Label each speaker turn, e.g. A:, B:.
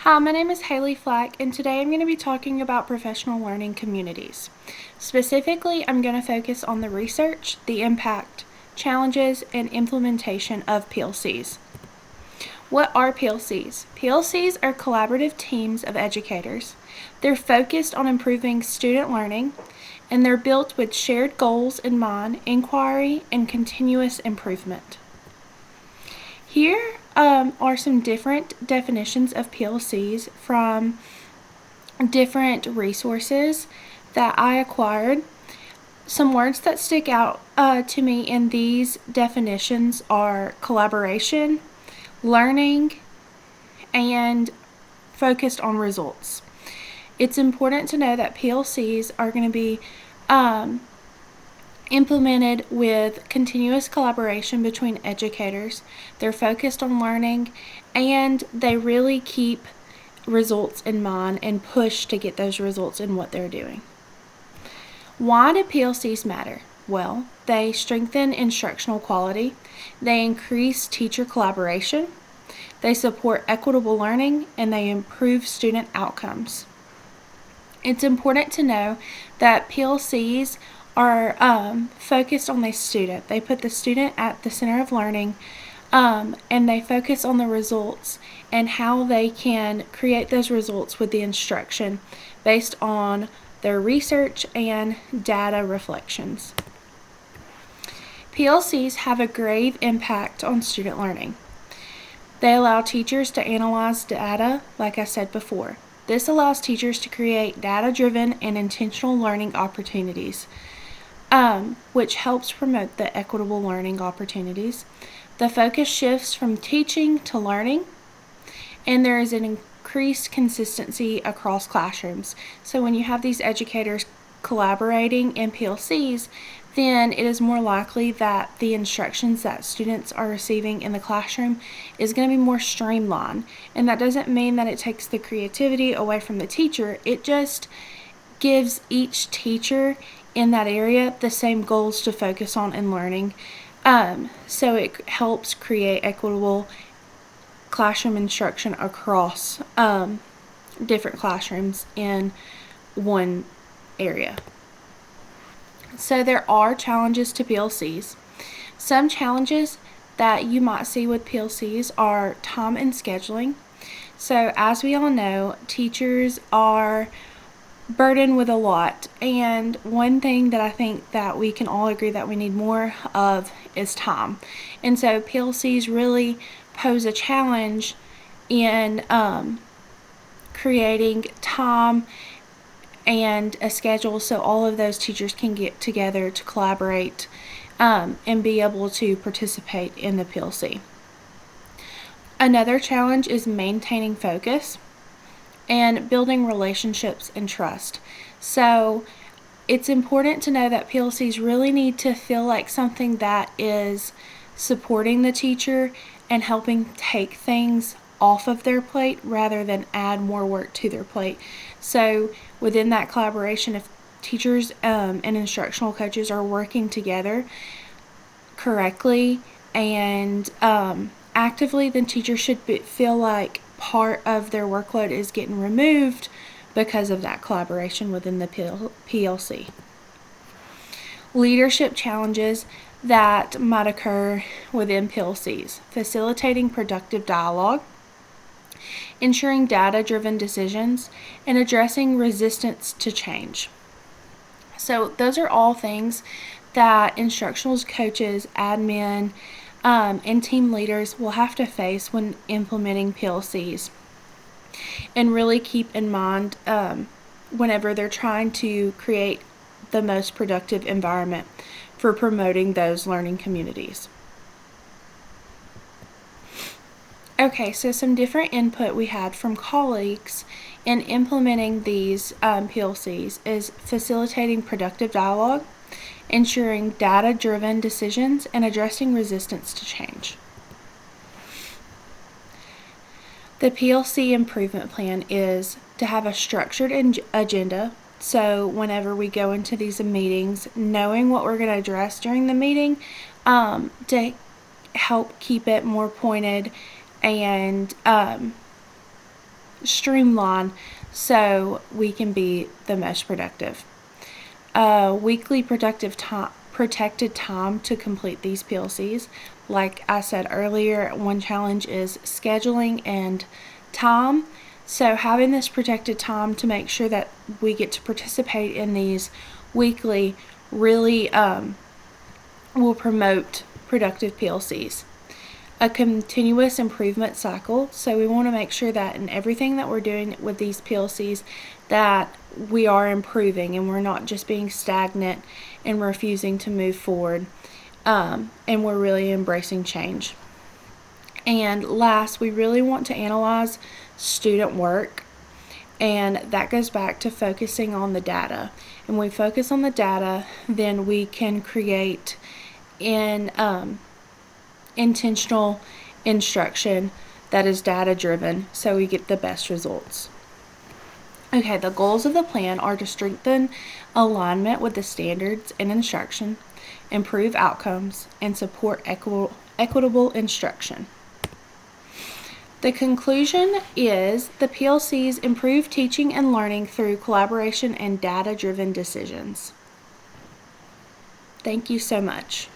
A: Hi, my name is Haley Flack, and today I'm going to be talking about professional learning communities. Specifically, I'm going to focus on the research, the impact, challenges, and implementation of PLCs. What are PLCs? PLCs are collaborative teams of educators. They're focused on improving student learning, and they're built with shared goals in mind, inquiry, and continuous improvement. Here are some different definitions of PLCs from different resources that I acquired. Some words that stick out to me in these definitions are collaboration, learning, and focused on results. It's important to know that PLCs are going to be implemented with continuous collaboration between educators. They're focused on learning, and they really keep results in mind and push to get those results in what they're doing. Why do PLCs matter? Well, they strengthen instructional quality, they increase teacher collaboration, they support equitable learning, and they improve student outcomes. It's important to know that PLCs are focused on the student. They put the student at the center of learning, and they focus on the results and how they can create those results with the instruction based on their research and data reflections. PLCs have a grave impact on student learning. They allow teachers to analyze data, like I said before. This allows teachers to create data-driven and intentional learning opportunities, which helps promote the equitable learning opportunities. The focus shifts from teaching to learning, and there is an increased consistency across classrooms. So when you have these educators collaborating in PLCs, then it is more likely that the instructions that students are receiving in the classroom is going to be more streamlined. And that doesn't mean that it takes the creativity away from the teacher. It just gives each teacher in that area the same goals to focus on in learning. So it helps create equitable classroom instruction across different classrooms in one area. So there are challenges to PLCs. Some challenges that you might see with PLCs are time and scheduling. So as we all know, teachers are burdened with a lot, and one thing that I think that we can all agree that we need more of is time. And so PLCs really pose a challenge in creating time and a schedule so all of those teachers can get together to collaborate and be able to participate in the PLC. Another challenge is maintaining focus and building relationships and trust. So it's important to know that PLCs really need to feel like something that is supporting the teacher and helping take things off of their plate rather than add more work to their plate. So within that collaboration, if teachers and instructional coaches are working together correctly and actively, then teachers should feel like part of their workload is getting removed because of that collaboration within the PLC. Leadership challenges that might occur within PLCs: facilitating productive dialogue, ensuring data-driven decisions, and addressing resistance to change. So those are all things that instructional coaches, admin, and team leaders will have to face when implementing PLCs, and really keep in mind whenever they're trying to create the most productive environment for promoting those learning communities. Okay, so some different input we had from colleagues in implementing these PLCs is facilitating productive dialogue, ensuring data-driven decisions, and addressing resistance to change. The PLC improvement plan is to have a structured agenda. So whenever we go into these meetings, knowing what we're going to address during the meeting to help keep it more pointed and streamline so we can be the most productive. Weekly protected time to complete these PLCs. Like I said earlier, one challenge is scheduling and time. So having this protected time to make sure that we get to participate in these weekly really will promote productive PLCs. A continuous improvement cycle. So we want to make sure that in everything that we're doing with these PLCs that we are improving and we're not just being stagnant and refusing to move forward, and we're really embracing change. And last, we really want to analyze student work, and that goes back to focusing on the data. And when we focus on the data, then we can create intentional instruction that is data driven so we get the best results. Okay, the goals of the plan are to strengthen alignment with the standards and instruction, improve outcomes, and support equitable instruction. The conclusion is the PLCs improve teaching and learning through collaboration and data-driven decisions. Thank you so much.